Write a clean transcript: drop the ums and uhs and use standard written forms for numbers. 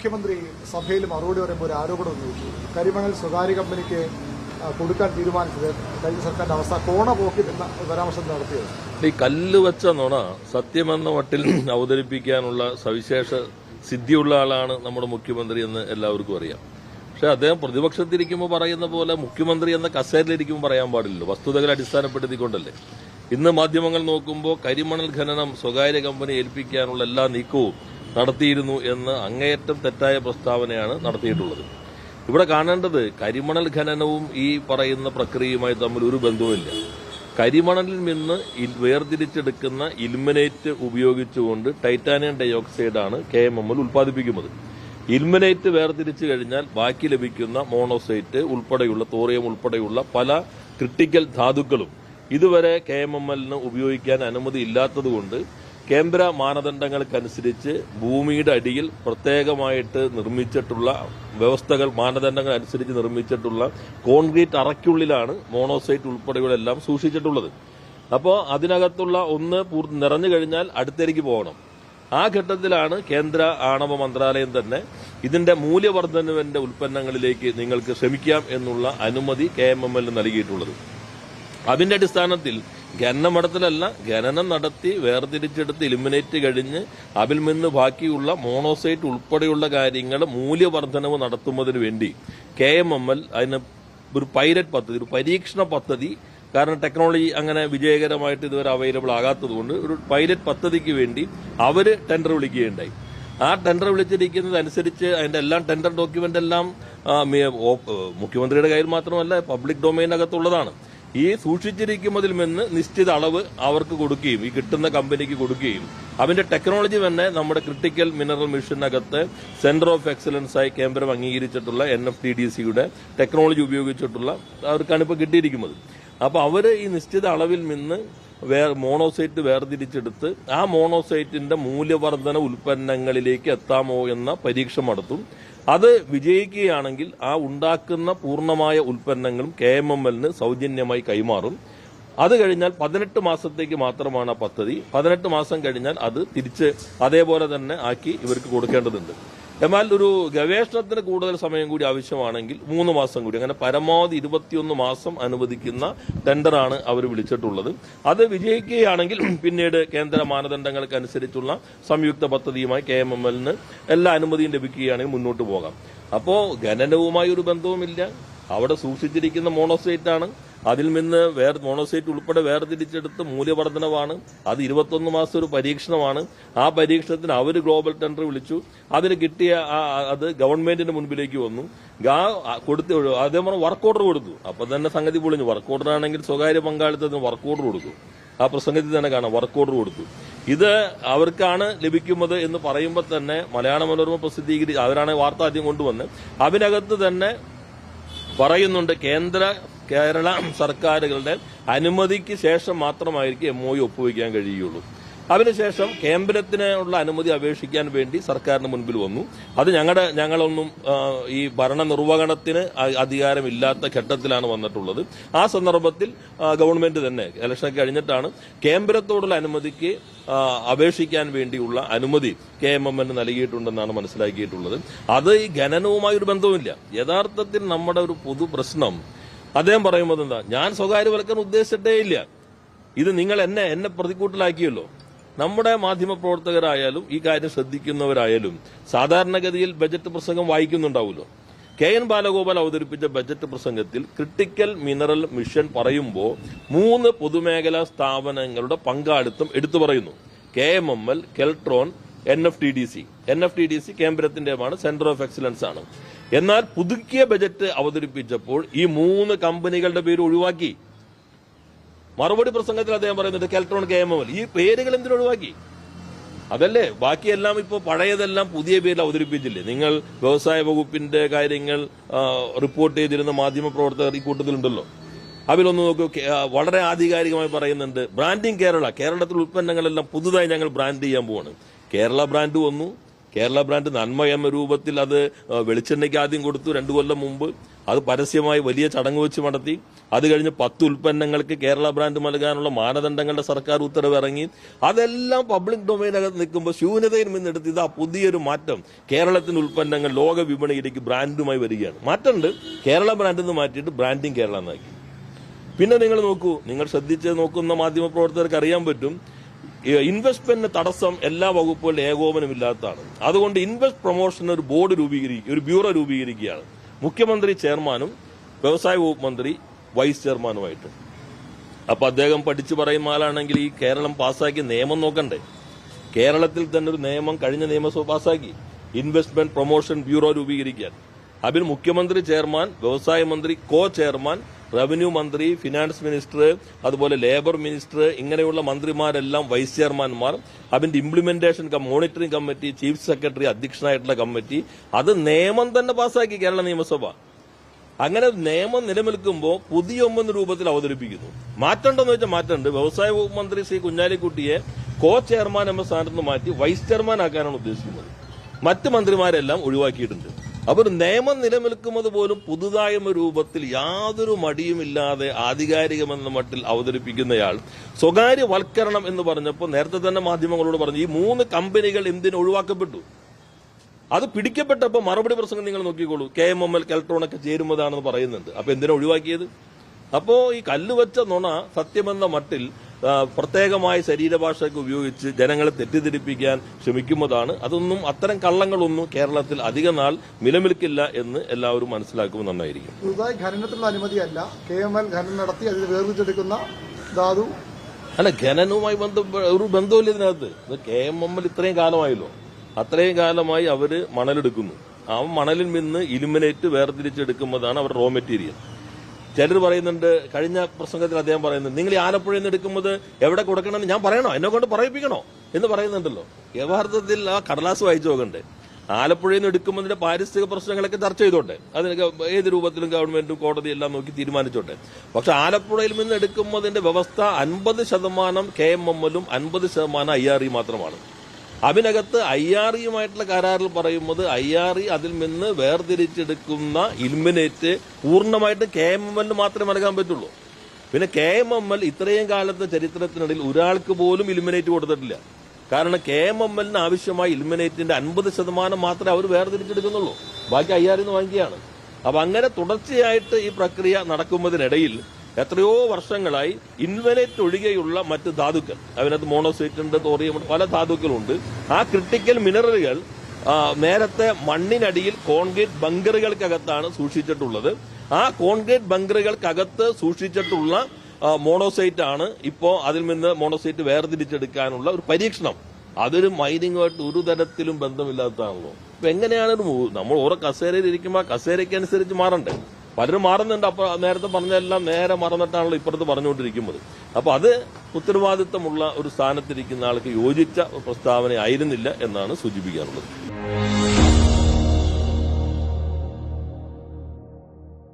മുഖ്യമന്ത്രി സഭയിൽ മറുപടി പറയുമ്പോൾ ഒരു ആരോപണം ഉന്നയിച്ചു. കരിമണൽ സ്വകാര്യ കമ്പനിക്ക് കൊടുക്കാൻ തീരുമാനിച്ചത് കഴിഞ്ഞ സർക്കാരിന്റെ അവസ്ഥ കോണ പോക്കി എന്ന പരാമർശം നടത്തിയത്. ഈ കല്ല് വെച്ച നുണ സത്യമെന്ന മട്ടിൽ അവതരിപ്പിക്കാനുള്ള സവിശേഷ സിദ്ധിയുള്ള ആളാണ് നമ്മുടെ മുഖ്യമന്ത്രി എന്ന് എല്ലാവർക്കും അറിയാം. പക്ഷെ അദ്ദേഹം പ്രതിപക്ഷത്തിരിക്കുമ്പോൾ പറയുന്ന പോലെ മുഖ്യമന്ത്രി എന്ന കസേരയിലിരിക്കുമ്പോൾ പറയാൻ പാടില്ലല്ലോ. വസ്തുതകളെ അടിസ്ഥാനപ്പെടുത്തിക്കൊണ്ടല്ലേ. ഇന്ന് മാധ്യമങ്ങൾ നോക്കുമ്പോൾ കരിമണൽ ഖനനം സ്വകാര്യ കമ്പനി ഏൽപ്പിക്കാനുള്ള എല്ലാ നീക്കവും നടത്തിയിരുന്നു എന്ന് അങ്ങേയറ്റം തെറ്റായ പ്രസ്താവനയാണ് നടത്തിയിട്ടുള്ളത്. ഇവിടെ കാണേണ്ടത് കരിമണൽ ഖനനവും ഈ പറയുന്ന പ്രക്രിയയുമായി തമ്മിൽ ഒരു ബന്ധവുമില്ല. കരിമണലിൽ നിന്ന് വേർതിരിച്ചെടുക്കുന്ന ഇൽമിനേറ്റ് ഉപയോഗിച്ചുകൊണ്ട് ടൈറ്റാനിയം ഡയോക്സൈഡാണ് KMML ഉൽപ്പാദിപ്പിക്കുന്നത്. ഇൽമിനേറ്റ് വേർതിരിച്ചു കഴിഞ്ഞാൽ ബാക്കി ലഭിക്കുന്ന മോണോസൈറ്റ് ഉൾപ്പെടെയുള്ള തോറിയം ഉൾപ്പെടെയുള്ള പല ക്രിട്ടിക്കൽ ധാതുക്കളും ഇതുവരെ KMMLന് ഉപയോഗിക്കാൻ അനുമതി ഇല്ലാത്തതുകൊണ്ട് കേന്ദ്ര മാനദണ്ഡങ്ങൾക്കനുസരിച്ച് ഭൂമിയുടെ അടിയിൽ പ്രത്യേകമായിട്ട് നിർമ്മിച്ചിട്ടുള്ള വ്യവസ്ഥകൾ മാനദണ്ഡങ്ങൾ അനുസരിച്ച് നിർമ്മിച്ചിട്ടുള്ള കോൺക്രീറ്റ് അറയ്ക്കുള്ളിലാണ് മോണോസൈറ്റ് ഉൾപ്പെടെയുള്ള എല്ലാം സൂക്ഷിച്ചിട്ടുള്ളത്. അപ്പോൾ അതിനകത്തുള്ള ഒന്ന് നിറഞ്ഞു കഴിഞ്ഞാൽ അടുത്തേക്ക് പോകണം. ആ ഘട്ടത്തിലാണ് കേന്ദ്ര ആണവ മന്ത്രാലയം തന്നെ ഇതിന്റെ മൂല്യവർദ്ധനവിന്റെ ഉൽപ്പന്നങ്ങളിലേക്ക് നിങ്ങൾക്ക് ശ്രമിക്കാം എന്നുള്ള അനുമതി KMMLന് നൽകിയിട്ടുള്ളത്. അതിന്റെ അടിസ്ഥാനത്തിൽ ഖനനമടത്തിലല്ല, ഖനനം നടത്തി വേർതിരിച്ചെടുത്ത് ഇലിമിനേറ്റ് കഴിഞ്ഞ് അതിൽ നിന്ന് ബാക്കിയുള്ള മോണോസൈറ്റ് ഉൾപ്പെടെയുള്ള കാര്യങ്ങൾ മൂല്യവർദ്ധനവ് നടത്തുന്നതിന് വേണ്ടി KMML അതിന് ഒരു പൈലറ്റ് പദ്ധതി, ഒരു പരീക്ഷണ പദ്ധതി, കാരണം ടെക്നോളജി അങ്ങനെ വിജയകരമായിട്ട് ഇതുവരെ അവൈലബിൾ ആകാത്തതുകൊണ്ട് ഒരു പൈലറ്റ് പദ്ധതിക്ക് വേണ്ടി അവര് ടെൻഡർ വിളിക്കുകയുണ്ടായി. ആ ടെൻഡർ വിളിച്ചിരിക്കുന്നതനുസരിച്ച് അതിന്റെ എല്ലാം ടെൻഡർ ഡോക്യുമെന്റ് എല്ലാം മുഖ്യമന്ത്രിയുടെ കയ്യിൽ മാത്രമല്ല പബ്ലിക് ഡൊമൈനകത്തുള്ളതാണ്. ഈ സൂക്ഷിച്ചിരിക്കുന്നതിൽ നിന്ന് നിശ്ചിത അളവ് അവർക്ക് കൊടുക്കുകയും ഈ കിട്ടുന്ന കമ്പനിക്ക് കൊടുക്കുകയും അതിന്റെ ടെക്നോളജി തന്നെ നമ്മുടെ ക്രിട്ടിക്കൽ മിനറൽ മിഷനകത്ത് സെന്റർ ഓഫ് എക്സലൻസ് ആയി കേന്ദ്രം അംഗീകരിച്ചിട്ടുള്ള NFTDCയുടെ ടെക്നോളജി ഉപയോഗിച്ചിട്ടുള്ള അവർക്കാണ് ഇപ്പോൾ കിട്ടിയിരിക്കുന്നത്. അപ്പോൾ അവർ ഈ നിശ്ചിത അളവിൽ നിന്ന് മോണോസൈറ്റ് വേർതിരിച്ചെടുത്ത് ആ മോണോസൈറ്റിന്റെ മൂല്യവർദ്ധന ഉൽപ്പന്നങ്ങളിലേക്ക് എത്താമോ എന്ന പരീക്ഷ നടത്തും. അത് വിജയിക്കുകയാണെങ്കിൽ ആ ഉണ്ടാക്കുന്ന പൂർണ്ണമായ ഉൽപ്പന്നങ്ങളും KMMLന് സൗജന്യമായി കൈമാറും. അത് കഴിഞ്ഞാൽ 18 മാസത്തേക്ക് മാത്രമാണ് ആ പദ്ധതി. 18 മാസം കഴിഞ്ഞാൽ അത് തിരിച്ച് അതേപോലെ തന്നെ ആക്കി ഇവർക്ക് കൊടുക്കേണ്ടതുണ്ട്. എന്നാൽ ഒരു ഗവേഷണത്തിന് കൂടുതൽ സമയം കൂടി ആവശ്യമാണെങ്കിൽ 3 മാസം കൂടി, അങ്ങനെ പരമാവധി 21 മാസം അനുവദിക്കുന്ന ടെൻഡറാണ് അവർ വിളിച്ചിട്ടുള്ളത്. അത് വിജയിക്കുകയാണെങ്കിൽ പിന്നീട് കേന്ദ്ര മാനദണ്ഡങ്ങൾക്കനുസരിച്ചുള്ള സംയുക്ത പദ്ധതിയുമായി KMMLന് എല്ലാ അനുമതിയും ലഭിക്കുകയാണെങ്കിൽ മുന്നോട്ട് പോകാം. അപ്പോൾ ഖനനവുമായി ഒരു ബന്ധവുമില്ല. അവിടെ സൂക്ഷിച്ചിരിക്കുന്ന മോണോസൈറ്റാണ്. അതിൽ നിന്ന് മോണോസൈറ്റ് ഉൾപ്പെടെ വേർതിരിച്ചെടുത്ത് മൂല്യവർദ്ധനവാണ്. അത് 21 മാസം ഒരു പരീക്ഷണമാണ്. ആ പരീക്ഷണത്തിന് അവർ ഗ്ലോബൽ ടെൻഡർ വിളിച്ചു. അതിന് കിട്ടിയ അത് ഗവൺമെന്റിന് മുൻപിലേക്ക് വന്നു. കൊടുത്ത് അതേപോലെ വർക്ക് ഓർഡർ കൊടുത്തു. അപ്പൊ തന്നെ സംഗതി പൊളിഞ്ഞു. വർക്ക് ഓർഡർ ആണെങ്കിൽ സ്വകാര്യ പങ്കാളിത്തത്തിന് വർക്ക് ഓർഡർ കൊടുത്തു. ആ പ്രസംഗത്തിൽ തന്നെ കാണാം, വർക്ക് ഓർഡർ കൊടുത്തു. ഇത് അവർക്കാണ് ലഭിക്കുന്നത് എന്ന് പറയുമ്പോൾ തന്നെ മലയാള മനോരമ പ്രസിദ്ധീകരിച്ച് അവരാണ് വാർത്ത ആദ്യം കൊണ്ടുവന്ന് അതിനകത്ത് തന്നെ പറയുന്നുണ്ട് കേരള സർക്കാരുകളുടെ അനുമതിക്ക് ശേഷം മാത്രമായിരിക്കും MOU ഒപ്പുവയ്ക്കാൻ കഴിയുള്ളൂ. അതിനുശേഷം കേന്ദ്രത്തിനുള്ള അനുമതി അപേക്ഷിക്കാൻ വേണ്ടി സർക്കാരിന് മുൻപിൽ വന്നു. അത് ഞങ്ങളൊന്നും ഈ ഭരണനിർവഹണത്തിന് അധികാരമില്ലാത്ത ഘട്ടത്തിലാണ് വന്നിട്ടുള്ളത്. ആ സന്ദർഭത്തിൽ ഗവൺമെന്റ് തന്നെ ഇലക്ഷൻ കഴിഞ്ഞിട്ടാണ് കേന്ദ്രത്തോടുള്ള അനുമതിക്ക് അപേക്ഷിക്കാൻ വേണ്ടിയുള്ള അനുമതി KMMLന് നൽകിയിട്ടുണ്ടെന്നാണ് മനസ്സിലാക്കിയിട്ടുള്ളത്. അത് ഈ ഖനനവുമായി ഒരു ബന്ധവുമില്ല. യഥാർത്ഥത്തിൽ നമ്മുടെ ഒരു പൊതു പ്രശ്നം അദ്ദേഹം പറയുമ്പോൾ എന്താ, ഞാൻ സ്വകാര്യവൽക്കരണം ഉദ്ദേശിച്ചിട്ടേ ഇല്ല, ഇത് നിങ്ങൾ എന്നെ പ്രതിക്കൂട്ടിലാക്കിയല്ലോ. നമ്മുടെ മാധ്യമപ്രവർത്തകരായാലും ഈ കാര്യം ശ്രദ്ധിക്കുന്നവരായാലും സാധാരണഗതിയിൽ ബജറ്റ് പ്രസംഗം വായിക്കുന്നുണ്ടാവുമല്ലോ. KN ബാലഗോപാൽ അവതരിപ്പിച്ച ബജറ്റ് പ്രസംഗത്തിൽ ക്രിട്ടിക്കൽ മിനറൽ മിഷൻ പറയുമ്പോൾ 3 പൊതുമേഖലാ സ്ഥാപനങ്ങളുടെ പങ്കാളിത്തം എടുത്തു പറയുന്നു. KMML, കെൽട്രോൺ, NFTDC കേന്ദ്രത്തിന്റെയാണ്, സെന്റർ ഓഫ് എക്സലൻസ് ആണ്. എന്നാൽ പുതുക്കിയ ബജറ്റ് അവതരിപ്പിച്ചപ്പോൾ ഈ 3 കമ്പനികളുടെ പേര് ഒഴിവാക്കി. മറുപടി പ്രസംഗത്തിൽ അദ്ദേഹം പറയുന്നുണ്ട് കെൽട്രോൺ, KMML, ഈ പേരുകൾ എന്തിനു ഒഴിവാക്കി? അതല്ലേ ബാക്കിയെല്ലാം ഇപ്പോൾ പഴയതെല്ലാം പുതിയ പേരിൽ അവതരിപ്പിച്ചില്ലേ? നിങ്ങൾ വ്യവസായ വകുപ്പിന്റെ കാര്യങ്ങൾ റിപ്പോർട്ട് ചെയ്തിരുന്ന മാധ്യമപ്രവർത്തകർ ഈ കൂട്ടത്തിലുണ്ടല്ലോ. അതിലൊന്ന് നോക്കൂ, വളരെ ആധികാരികമായി പറയുന്നുണ്ട് ബ്രാൻഡിംഗ് കേരളത്തിൽ ഉൽപ്പന്നങ്ങളെല്ലാം പുതുതായി ഞങ്ങൾ ബ്രാൻഡ് ചെയ്യാൻ പോവാണ്. കേരള ബ്രാൻഡ് വന്നു. കേരള ബ്രാൻഡ് നന്മ എന്ന രൂപത്തിൽ അത് വെളിച്ചെണ്ണയ്ക്ക് ആദ്യം കൊടുത്തു 2 കൊല്ലം മുമ്പ്. അത് പരസ്യമായി വലിയ ചടങ്ങ് വെച്ച് നടത്തി. അത് കഴിഞ്ഞ് 10 ഉൽപ്പന്നങ്ങൾക്ക് കേരള ബ്രാൻഡ് നൽകാനുള്ള മാനദണ്ഡങ്ങളുടെ സർക്കാർ ഉത്തരവ് ഇറങ്ങി. അതെല്ലാം പബ്ലിക് ഡൊമൈനകത്ത് നിൽക്കുമ്പോൾ ശൂന്യതയിൽ നിന്നെടുത്ത് ഇതാ പുതിയൊരു മാറ്റം. കേരളത്തിന്റെ ഉൽപ്പന്നങ്ങൾ ലോക വിപണിയിലേക്ക് ബ്രാൻഡുമായി വരികയാണ്. മാറ്റമുണ്ട്. കേരള ബ്രാൻഡിൽ നിന്ന് മാറ്റിയിട്ട് ബ്രാൻഡിങ് കേരള എന്നാക്കി. പിന്നെ നിങ്ങൾ നോക്കൂ, നിങ്ങൾ ശ്രദ്ധിച്ച് നോക്കുന്ന മാധ്യമപ്രവർത്തകർക്ക് അറിയാൻ പറ്റും, ഇൻവെസ്റ്റ്മെന്റിന് തടസ്സം എല്ലാ വകുപ്പുകളുടെ ഏകോപനമില്ലാത്തതാണ്. അതുകൊണ്ട് ഇൻവെസ്റ്റ് പ്രൊമോഷന് ഒരു ബോർഡ് രൂപീകരിക്കുക, ഒരു ബ്യൂറോ രൂപീകരിക്കുകയാണ്. മുഖ്യമന്ത്രി ചെയർമാനും വ്യവസായ വകുപ്പ് മന്ത്രി വൈസ് ചെയർമാനുമായിട്ട്. അപ്പൊ അദ്ദേഹം പഠിച്ചു പറയുന്ന ആളാണെങ്കിൽ ഈ കേരളം പാസ്സാക്കിയ നിയമം നോക്കണ്ടേ? കേരളത്തിൽ തന്നെ ഒരു നിയമം കഴിഞ്ഞ നിയമസഭ പാസ്സാക്കി, ഇൻവെസ്റ്റ്മെന്റ് പ്രൊമോഷൻ ബ്യൂറോ രൂപീകരിക്കാൻ. അതിൽ മുഖ്യമന്ത്രി ചെയർമാൻ, വ്യവസായ മന്ത്രി കോ ചെയർമാൻ, റവന്യൂ മന്ത്രി, ഫിനാൻസ് മിനിസ്റ്റർ, അതുപോലെ ലേബർ മിനിസ്റ്റർ, ഇങ്ങനെയുള്ള മന്ത്രിമാരെല്ലാം വൈസ് ചെയർമാൻമാർ. അതിന്റെ implementation monitoring committee, chief secretary അധ്യക്ഷനായിട്ടുള്ള കമ്മിറ്റി. അത് നിയമം തന്നെ പാസ്സാക്കി കേരള നിയമസഭ. അങ്ങനെ നിയമം നിലനിൽക്കുമ്പോൾ പുതിയ 9 രൂപത്തിൽ അവതരിപ്പിക്കുന്നു. മാറ്റമുണ്ടെന്ന് വെച്ചാൽ മാറ്റമുണ്ട്. വ്യവസായ വകുപ്പ് മന്ത്രി ശ്രീ കുഞ്ഞാലിക്കുട്ടിയെ കോ ചെയർമാൻ എന്ന സ്ഥാനത്ത് നിന്ന് മാറ്റി വൈസ് ചെയർമാൻ ആക്കാനാണ് ഉദ്ദേശിക്കുന്നത്. മറ്റ് മന്ത്രിമാരെല്ലാം ഒഴിവാക്കിയിട്ടുണ്ട്. അപ്പോൾ നിയമം നിലനിൽക്കുന്നത് പോലും പുതുതായ രൂപത്തിൽ യാതൊരു മടിയുമില്ലാതെ ആധികാരികമെന്ന മട്ടിൽ അവതരിപ്പിക്കുന്നയാൾ സ്വകാര്യവൽക്കരണം എന്ന് പറഞ്ഞപ്പോൾ നേരത്തെ തന്നെ മാധ്യമങ്ങളോട് പറഞ്ഞു, ഈ 3 കമ്പനികൾ എന്തിന് ഒഴിവാക്കപ്പെട്ടു? അത് പിടിക്കപ്പെട്ടപ്പോൾ മറുപടി പ്രസംഗം നിങ്ങൾ നോക്കിക്കോളൂ. KMML, കെൽട്രോൺ ഒക്കെ ചേരുന്നതാണെന്ന് പറയുന്നുണ്ട്. അപ്പൊ എന്തിനാ ഒഴിവാക്കിയത്? അപ്പോ ഈ കല്ലുവച്ച നുണ സത്യമെന്ന മട്ടിൽ പ്രത്യേകമായ ശരീരഭാഷയൊക്കെ ഉപയോഗിച്ച് ജനങ്ങളെ തെറ്റിദ്ധരിപ്പിക്കാൻ ശ്രമിക്കുന്നതാണ്. അതൊന്നും, അത്തരം കള്ളങ്ങളൊന്നും കേരളത്തിൽ അധിക നാൾ നിലനിൽക്കില്ല എന്ന് എല്ലാവരും മനസ്സിലാക്കുമ്പോൾ നന്നായിരിക്കും. പുതുതായി ഖനനത്തിനുള്ള അനുമതിയല്ല, KML ഖനനം നടത്തി അതിൽ വേർതിരിച്ചെടുക്കുന്ന ധാതു അല്ല, ഖനനവുമായി ഒരു ബന്ധമില്ല ഇതിനകത്ത്. KMML ഇത്രയും കാലമായല്ലോ, അത്രയും കാലമായി അവര് മണലെടുക്കുന്നു. ആ മണലിൽ നിന്ന് ഇലുമിനേറ്റ് വേർതിരിച്ചെടുക്കുന്നതാണ് അവരുടെ റോ മെറ്റീരിയൽ. ചിലർ പറയുന്നുണ്ട്, കഴിഞ്ഞ പ്രസംഗത്തിൽ അദ്ദേഹം പറയുന്നുണ്ട്, നിങ്ങൾ ഈ ആലപ്പുഴയിൽ നിന്ന് എടുക്കുന്നത് എവിടെ കൊടുക്കണമെന്ന് ഞാൻ പറയണോ, എന്നെ കൊണ്ട് പറയിപ്പിക്കണോ എന്ന് പറയുന്നുണ്ടല്ലോ. യഥാർത്ഥത്തിൽ ആ കടലാസ് വായിച്ചു നോക്കണ്ടേ? ആലപ്പുഴയിൽ നിന്ന് എടുക്കുന്നതിന്റെ പാരിസ്ഥിതിക പ്രശ്നങ്ങളൊക്കെ ചർച്ച ചെയ്തോട്ടെ, അതിനൊക്കെ ഏത് രൂപത്തിലും ഗവൺമെന്റും കോടതി എല്ലാം നോക്കി തീരുമാനിച്ചോട്ടെ. പക്ഷെ ആലപ്പുഴയിൽ നിന്ന് എടുക്കുന്നതിന്റെ വ്യവസ്ഥ 50% KMML-ഉം 50% IRE മാത്രമാണ്. അതിനകത്ത് IRE-യുമായിട്ടുള്ള കരാറിൽ പറയുന്നത് IRE അതിൽ നിന്ന് വേർതിരിച്ചെടുക്കുന്ന ഇൽമിനേറ്റ് പൂർണ്ണമായിട്ട് KMML മാത്രമേ നൽകാൻ പറ്റുള്ളൂ. പിന്നെ KMML ഇത്രയും കാലത്തെ ചരിത്രത്തിനിടയിൽ ഒരാൾക്ക് പോലും ഇൽമിനേറ്റ് കൊടുത്തിട്ടില്ല. കാരണം KMML-ന് ആവശ്യമായ ഇൽമിനേറ്റിന്റെ 50% മാത്രമേ അവർ വേർതിരിച്ചെടുക്കുന്നുള്ളൂ, ബാക്കി IRE-ന്ന് വാങ്ങിക്കുകയാണ്. അപ്പൊ അങ്ങനെ തുടർച്ചയായിട്ട് ഈ പ്രക്രിയ നടക്കുന്നതിനിടയിൽ എത്രയോ വർഷങ്ങളായി ഇൻവലേറ്റ് ഒഴികെയുള്ള മറ്റ് ധാതുക്കൾ, അതിനകത്ത് മോണോസൈറ്റ് ഉണ്ട്, തോറിയം, പല ധാതുക്കളുണ്ട്. ആ ക്രിട്ടിക്കൽ മിനറലുകൾ നേരത്തെ മണ്ണിനടിയിൽ കോൺക്രീറ്റ് ബങ്കറുകൾക്കകത്താണ് സൂക്ഷിച്ചിട്ടുള്ളത്. ആ കോൺക്രീറ്റ് ബങ്കറുകൾക്കകത്ത് സൂക്ഷിച്ചിട്ടുള്ള മോണോസൈറ്റ് ആണ് ഇപ്പോൾ അതിൽ നിന്ന് മോണോസൈറ്റ് വേർതിരിച്ചെടുക്കാനുള്ള ഒരു പരീക്ഷണം. അതൊരു മൈനിങ്ങുമായിട്ട് ഒരു തരത്തിലും ബന്ധമില്ലാത്തതാണല്ലോ. ഇപ്പൊ എങ്ങനെയാണ് നമ്മൾ ഓരോ കസേരയിൽ ഇരിക്കുമ്പോൾ കസേരയ്ക്ക് അനുസരിച്ച് മാറണ്ടേ? പലരും മാറുന്നുണ്ട്. അപ്പൊ നേരത്തെ പറഞ്ഞതെല്ലാം നേരെ മറന്നിട്ടാണല്ലോ ഇപ്പുറത്ത് പറഞ്ഞുകൊണ്ടിരിക്കുന്നത്. അപ്പൊ അത് ഉത്തരവാദിത്തമുള്ള ഒരു സ്ഥാനത്തിരിക്കുന്ന ആൾക്ക് യോജിച്ച പ്രസ്താവന ആയിരുന്നില്ല എന്നാണ് സൂചിപ്പിക്കാറുള്ളത്.